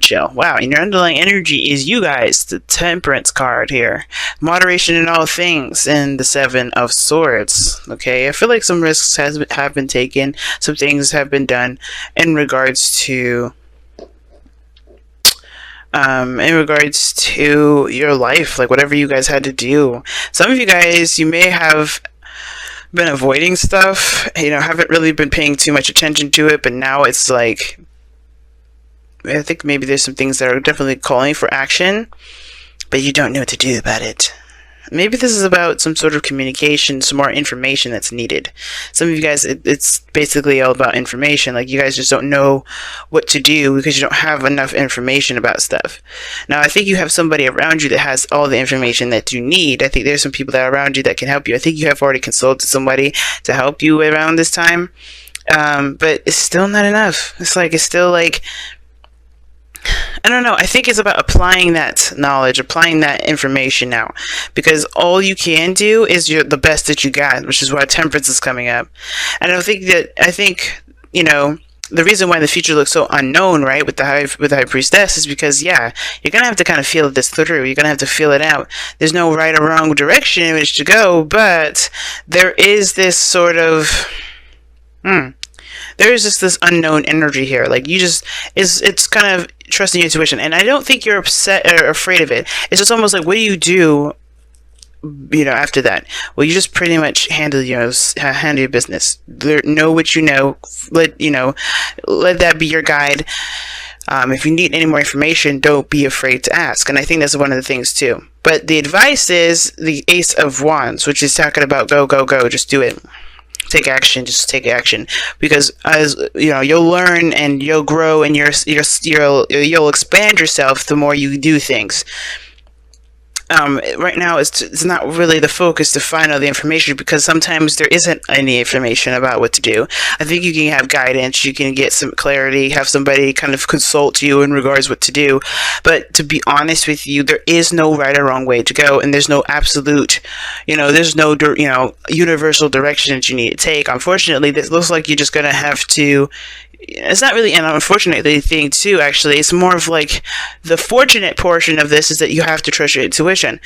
chill. Wow, and your underlying energy is you guys, the Temperance card here. Moderation in all things, and the Seven of Swords. Okay, I feel like some risks have been taken, some things have been done in regards to your life, like whatever you guys had to do. Some of you guys, you may have been avoiding stuff, haven't really been paying too much attention to it, but now it's like, I think maybe there's some things that are definitely calling for action, but you don't know what to do about it. Maybe this is about some sort of communication, some more information that's needed. Some of you guys, it's basically all about information. Like, you guys just don't know what to do because you don't have enough information about stuff. Now, I think you have somebody around you that has all the information that you need. I think there's some people that are around you that can help you. I think you have already consulted somebody to help you around this time. But it's still not enough. It's still like, I don't know. I think it's about applying that knowledge, applying that information now, because all you can do is the best that you got, which is why Temperance is coming up. And I think the reason why the future looks so unknown, right, with the High Priestess, is because, yeah, you're gonna have to kind of feel this through. You're gonna have to feel it out. There's no right or wrong direction in which to go, but there is this sort of there is just this unknown energy here. Like, it's kind of trusting your intuition, and I don't think you're upset or afraid of it. It's just almost like, what do you do, after that? Well, you just pretty much handle your business. Know what you know. Let that be your guide. If you need any more information, don't be afraid to ask. And I think that's one of the things too. But the advice is the Ace of Wands, which is talking about go, go, go. Just do it. Take action. Just take action, because as you'll learn and you'll grow, and you'll expand yourself the more you do things. Right now, it's not really the focus to find all the information, because sometimes there isn't any information about what to do. I think you can have guidance, you can get some clarity, have somebody kind of consult you in regards what to do. But to be honest with you, there is no right or wrong way to go, and there's no absolute, there's no, universal direction that you need to take. Unfortunately, this looks like you're just gonna have to. It's not really an unfortunate thing too, actually. It's more of like, the fortunate portion of this is that you have to trust your intuition.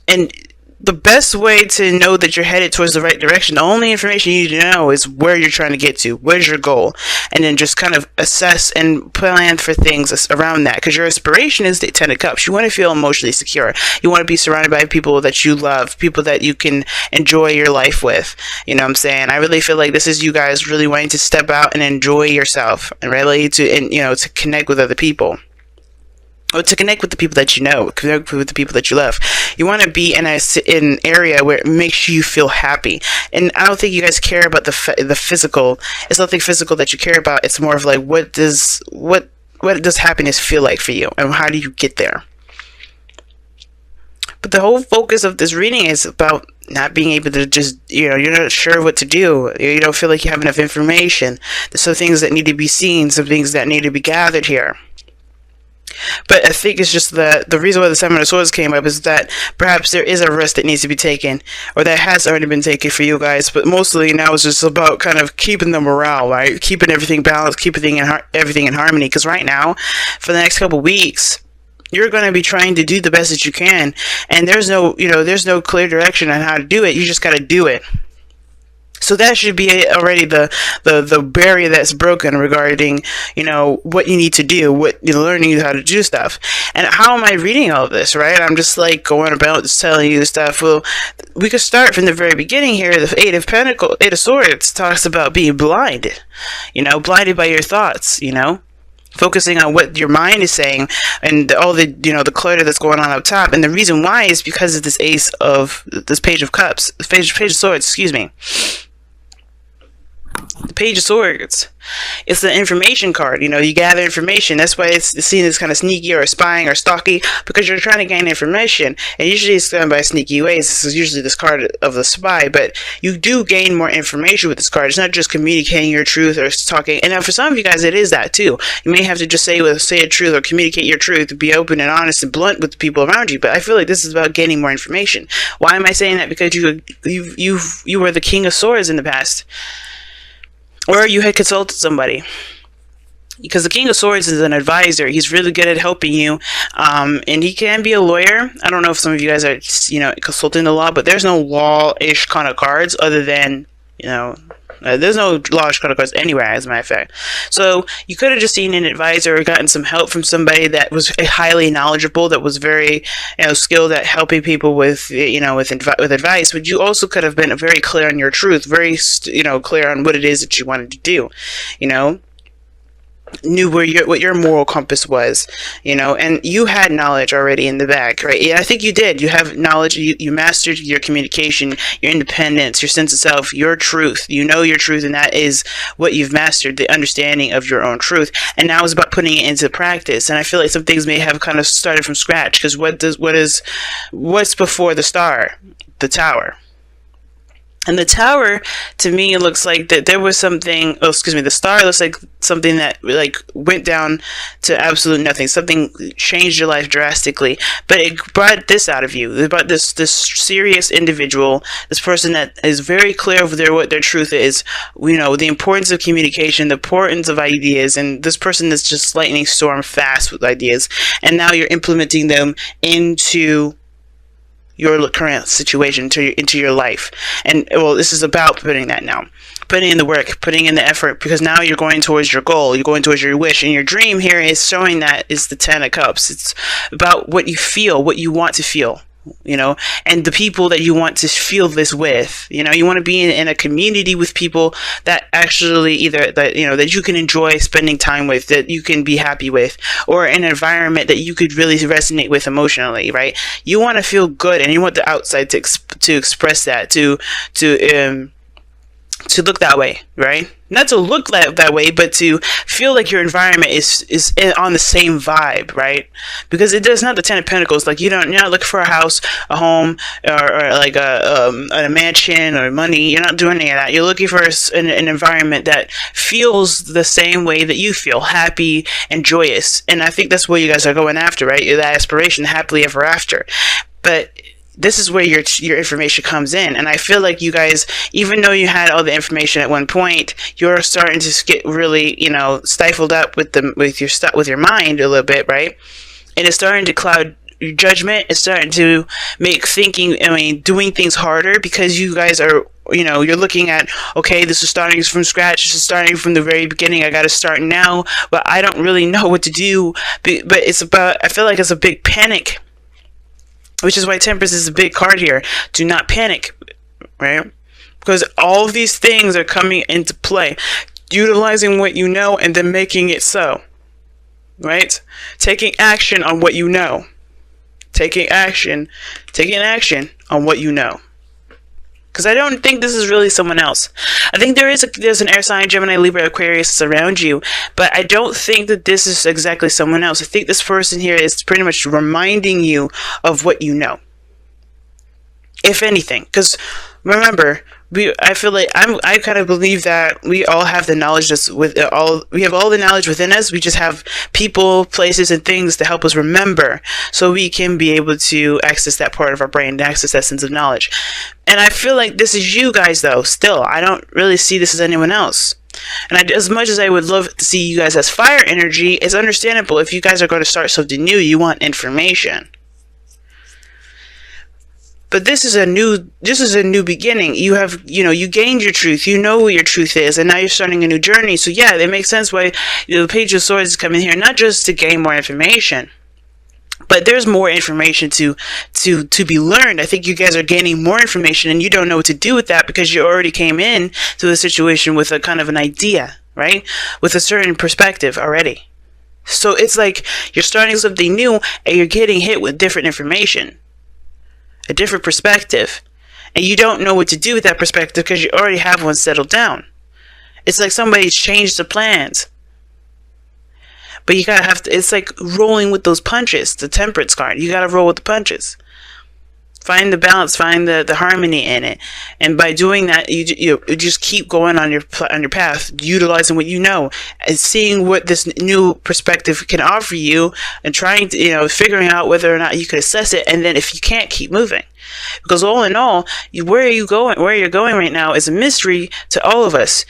And the best way to know that you're headed towards the right direction, the only information you need to know is where you're trying to get to, where's your goal, and then just kind of assess and plan for things around that, because your inspiration is the Ten of Cups. You want to feel emotionally secure. You want to be surrounded by people that you love, people that you can enjoy your life with. You know what I'm saying? I really feel like this is you guys really wanting to step out and enjoy yourself, and really to connect with other people. Or to connect with the people that connect with the people that you love. You want to be in an area where it makes you feel happy. And I don't think you guys care about the physical. It's nothing physical that you care about. It's more of like, what does happiness feel like for you, and how do you get there? But the whole focus of this reading is about not being able to just, you're not sure what to do. You don't feel like you have enough information. There's some things that need to be seen, some things that need to be gathered here. But I think it's just the reason why the Seven of Swords came up is that perhaps there is a risk that needs to be taken, or that has already been taken for you guys. But mostly now it's just about kind of keeping the morale, right? Keeping everything balanced, keeping everything in harmony. Because right now, for the next couple weeks, you're going to be trying to do the best that you can, and there's no clear direction on how to do it. You just got to do it. So that should be already the barrier that's broken regarding, what you need to do, what you're learning how to do stuff. And how am I reading all of this, right? I'm just like going about just telling you stuff. Well, we could start from the very beginning here. The Eight of Swords talks about being blinded, blinded by your thoughts, focusing on what your mind is saying, and all the the clutter that's going on up top. And the reason why is because of this Page of Cups, Page of Swords, excuse me. The Page of Swords. It's the information card. You gather information. That's why it's seen as kind of sneaky or spying or stalky, because you're trying to gain information. And usually it's done by sneaky ways. This is usually this card of the spy, but you do gain more information with this card. It's not just communicating your truth or talking. And now for some of you guys, it is that too. You may have to just say a truth or communicate your truth, be open and honest and blunt with the people around you. But I feel like this is about gaining more information. Why am I saying that? Because you were the King of Swords in the past. Or you had consulted somebody. because the King of Swords is an advisor. He's really good at helping you, and he can be a lawyer. I don't know if some of you guys are, consulting the law, but there's no law-ish kind of cards other than, there's no law-ish kind of cards anywhere, as a matter of fact. So you could have just seen an advisor or gotten some help from somebody that was highly knowledgeable, that was very, skilled at helping people with, with advice. But you also could have been very clear on your truth, very, clear on what it is that you wanted to do, knew what your moral compass was, and you had knowledge already in the bag, right? Yeah, I think you did. You have knowledge. You mastered your communication, your independence, your sense of self, your truth. You know your truth, and that is what you've mastered, the understanding of your own truth. And now it's about putting it into practice. And I feel like some things may have kind of started from scratch, because what's before the star? The Tower. And the Tower, to me, it looks like that there was something, the star looks like something that went down to absolute nothing. Something changed your life drastically, but it brought this out of you. It brought this serious individual, this person that is very clear of what their truth is, the importance of communication, the importance of ideas, and this person is just lightning storm fast with ideas, and now you're implementing them into your current situation, into your life. And this is about putting in the work, putting in the effort, because now you're going towards your goal, you're going towards your wish. And your dream here is showing that is the 10 of Cups. It's about what you feel, what you want to feel, and the people that you want to feel this with. You want to be in a community with people that actually that you can enjoy spending time with, that you can be happy with, or an environment that you could really resonate with emotionally, right? You want to feel good, and you want the outside to express that, to look that way, right? Not to look that way, but to feel like your environment is on the same vibe, right? Because it does not the 10 of Pentacles. Like you're not looking for a house, a home, or like a mansion or money. You're not doing any of that. You're looking for an environment that feels the same way that you feel, happy and joyous. And I think that's what you guys are going after, right? That aspiration, happily ever after. But this is where your information comes in. And I feel like you guys, even though you had all the information at one point, you're starting to get really, stifled up with your mind a little bit, right? And it's starting to cloud your judgment. It's starting to make doing things harder, because you guys are, you're looking at, okay, this is starting from scratch. This is starting from the very beginning. I got to start now, but I don't really know what to do. But I feel like it's a big panic, which is why Temperance is a big card here. Do not panic, right? Because all of these things are coming into play. Utilizing what you know and then making it so, right? Taking action on what you know. Taking action on what you know. Because I don't think this is really someone else. I think there's an air sign, Gemini, Libra, Aquarius around you, but I don't think that this is exactly someone else. I think this person here is pretty much reminding you of what you know, if anything. Because remember, I feel like I kind of believe that we all have the knowledge we have all the knowledge within us. We just have people, places, and things to help us remember, so we can be able to access that part of our brain, to access that sense of knowledge. And I feel like this is you guys, though. Still, I don't really see this as anyone else. And as much as I would love to see you guys as fire energy, it's understandable. If you guys are going to start something new, you want information. But this is a new beginning. You have, you gained your truth. You know what your truth is, and now you're starting a new journey. So yeah, it makes sense why the Page of Swords is coming here, not just to gain more information, but there's more information to be learned. I think you guys are gaining more information, and you don't know what to do with that, because you already came in to the situation with a kind of an idea, right? With a certain perspective already. So it's like you're starting something new, and you're getting hit with different information, a different perspective, and you don't know what to do with that perspective because you already have one settled down. It's like somebody's changed the plans, but you gotta it's like rolling with those punches. The Temperance card, you gotta roll with the punches. Find the balance, find the harmony in it, and by doing that, you just keep going on your path, utilizing what you know, and seeing what this new perspective can offer you, and trying to figuring out whether or not you can assess it, and then if you can't, keep moving. Because all in all, where you're going right now is a mystery to all of us.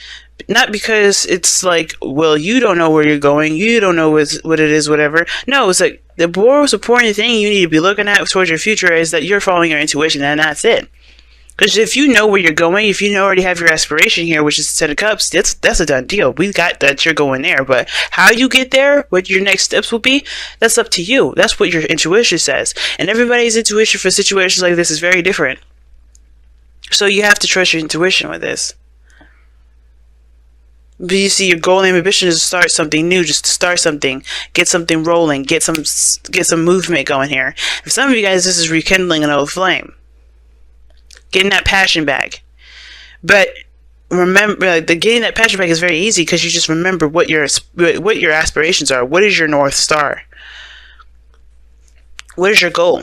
Not because it's like, well, you don't know where you're going, you don't know what it is, whatever. No, it's like the most important thing you need to be looking at towards your future is that you're following your intuition, and that's it. Because if you know where you're going, if you already have your aspiration here, which is the Ten of Cups, that's a done deal. We got that you're going there. But how you get there, what your next steps will be, that's up to you. That's what your intuition says. And everybody's intuition for situations like this is very different. So you have to trust your intuition with this. But you see, your goal and ambition is to start something new, just to start something, get something rolling, get some movement going here. For some of you guys, this is rekindling an old flame, getting that passion back. But remember, getting that passion back is very easy because you just remember what your aspirations are. What is your North Star? What is your goal?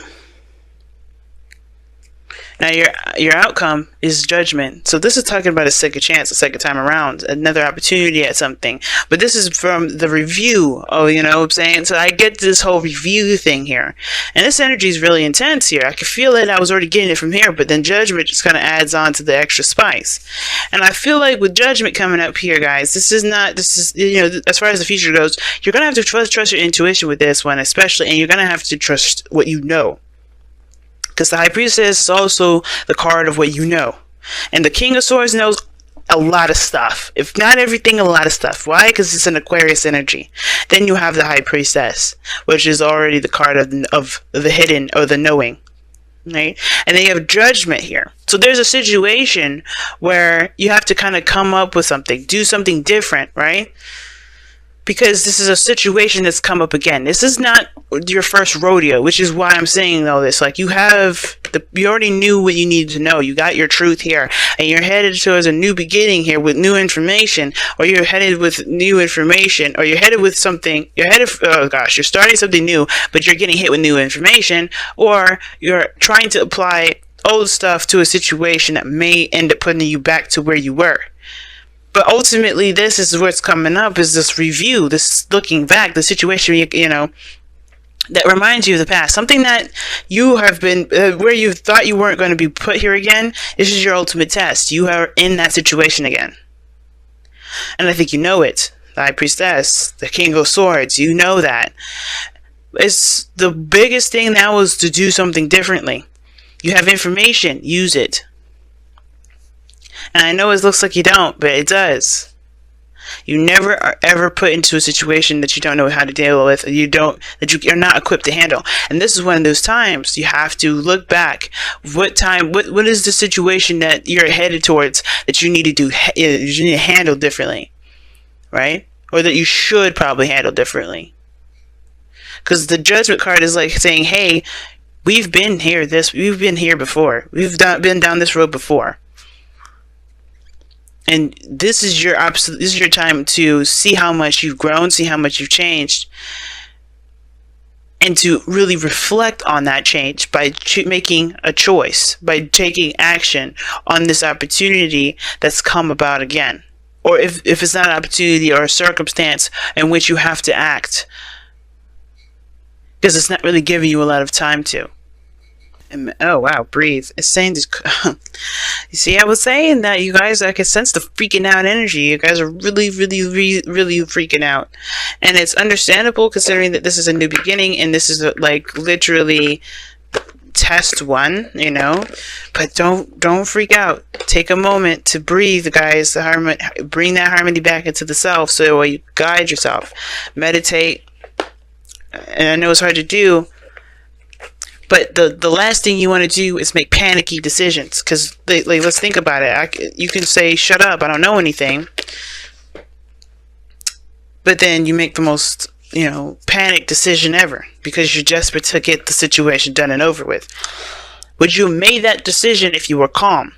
Now your outcome is judgment. So this is talking about a second chance, a second time around, another opportunity at something. But this is from the review. Oh, you know what I'm saying? So I get this whole review thing here. And this energy is really intense here. I can feel it. I was already getting it from here, but then judgment just kind of adds on to the extra spice. And I feel like with judgment coming up here, guys, this is, you know, as far as the future goes, you're going to have to trust your intuition with this one, especially, and you're going to have to trust what you know. Because the High Priestess is also the card of what you know. And the King of Swords knows a lot of stuff. If not everything, a lot of stuff. Why? Because it's an Aquarius energy. Then you have the High Priestess, which is already the card of the hidden or the knowing. Right? And then you have Judgment here. So there's a situation where you have to kind of come up with something, do something different, right? Because this is a situation that's come up again. This is not your first rodeo, which is why I'm saying all this. Like, you already knew what you needed to know. You got your truth here, and you're headed towards a new beginning here with new information, or you're headed with new information, or you're headed with something. You're starting something new, but you're getting hit with new information, or you're trying to apply old stuff to a situation that may end up putting you back to where you were. But ultimately, this is what's coming up, is this review, this looking back, the situation, you know, that reminds you of the past. Something that you have been, where you thought you weren't going to be put here again. This is your ultimate test. You are in that situation again. And I think you know it. The High Priestess, the King of Swords, you know that. It's the biggest thing now is to do something differently. You have information, use it. And I know it looks like you don't, but it does. You never are ever put into a situation that you don't know how to deal with, that you're not equipped to handle. And this is one of those times you have to look back. What is the situation that you're headed towards that you need to handle differently, right? Or that you should probably handle differently. Because the Judgment card is like saying, hey, we've been here before. We've been down this road before. And this is your time to see how much you've grown, see how much you've changed, and to really reflect on that change by making a choice, by taking action on this opportunity that's come about again. Or if it's not an opportunity or a circumstance in which you have to act, because it's not really giving you a lot of time to. Oh wow, breathe. It's saying this. You see, I was saying that you guys, I can sense the freaking out energy. You guys are really freaking out, and it's understandable considering that this is a new beginning and this is like literally test one, you know. But don't freak out. Take a moment to breathe, guys. Bring that harmony back into the self, so you guide yourself, meditate. And I know it's hard to do. But the last thing you want to do is make panicky decisions. Because, like, let's think about it. You can say, shut up, I don't know anything. But then you make the most, you know, panic decision ever. Because you're desperate to get the situation done and over with. Would you have made that decision if you were calm?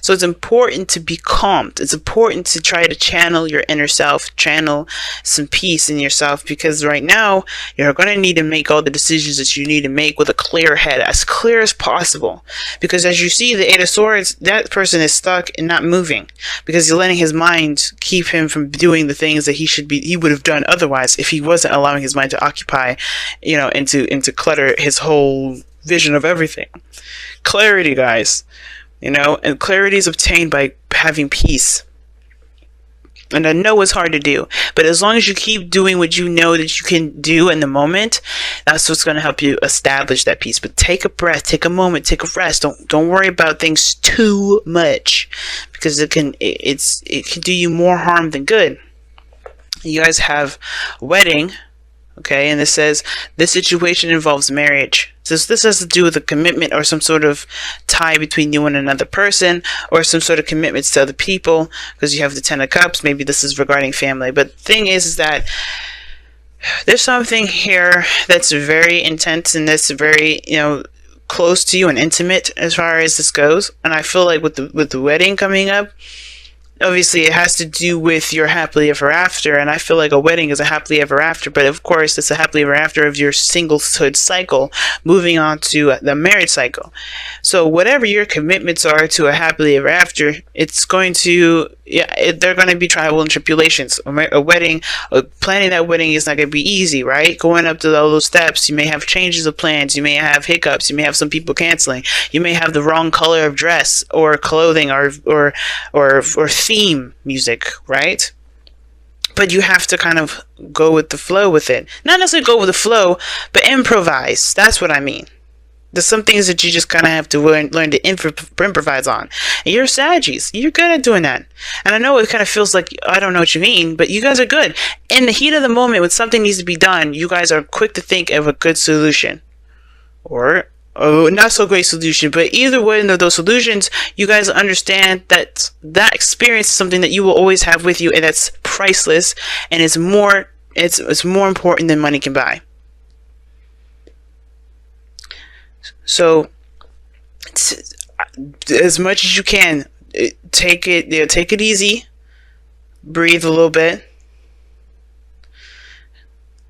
So it's important to be calmed. It's important to try to channel your inner self, channel some peace in yourself, because right now you're going to need to make all the decisions that you need to make with a clear head, as clear as possible. Because as you see, the Eight of Swords, that person is stuck and not moving because he's letting his mind keep him from doing the things that he would have done otherwise if he wasn't allowing his mind to occupy, you know, and to clutter his whole vision of everything. Clarity, guys. You know, and clarity is obtained by having peace. And I know it's hard to do, but as long as you keep doing what you know that you can do in the moment, that's what's going to help you establish that peace. But take a breath, take a moment, take a rest. Don't worry about things too much, because it can do you more harm than good. You guys have a wedding, okay, and it says this situation involves marriage. So this has to do with a commitment or some sort of tie between you and another person, or some sort of commitments to other people, because you have the Ten of Cups. Maybe this is regarding family. But the thing is that there's something here that's very intense and that's very, close to you and intimate as far as this goes. And I feel like with the wedding coming up, obviously it has to do with your happily ever after, and I feel like a wedding is a happily ever after, but of course it's a happily ever after of your singlehood cycle moving on to the marriage cycle. So whatever your commitments are to a happily ever after, it's going to, they're going to be trials and tribulations. A wedding, planning that wedding is not going to be easy, right? Going up to all those steps, you may have changes of plans, you may have hiccups, you may have some people canceling, you may have the wrong color of dress or clothing or theme music, right? But you have to kind of go with the flow with it. Not necessarily go with the flow, but improvise. That's what I mean. There's some things that you just kind of have to learn to improvise on. And you're Saggies. You're good at doing that. And I know it kind of feels like, I don't know what you mean, but you guys are good. In the heat of the moment, when something needs to be done, you guys are quick to think of a good solution. Or not so great solution, but either one of those solutions, you guys understand that that experience is something that you will always have with you, and that's priceless, and it's more important than money can buy. So as much as you can, take it easy, breathe a little bit.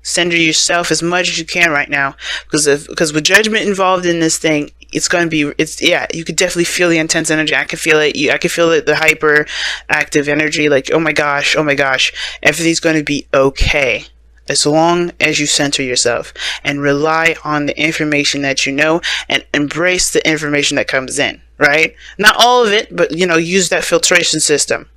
Center yourself as much as you can right now, because with judgment involved in this thing, it's going to be, you could definitely feel the intense energy. I can feel it. I can feel it, the hyper active energy, like, oh my gosh, everything's going to be okay, as long as you center yourself and rely on the information that you know and embrace the information that comes in, right? Not all of it, but use that filtration system.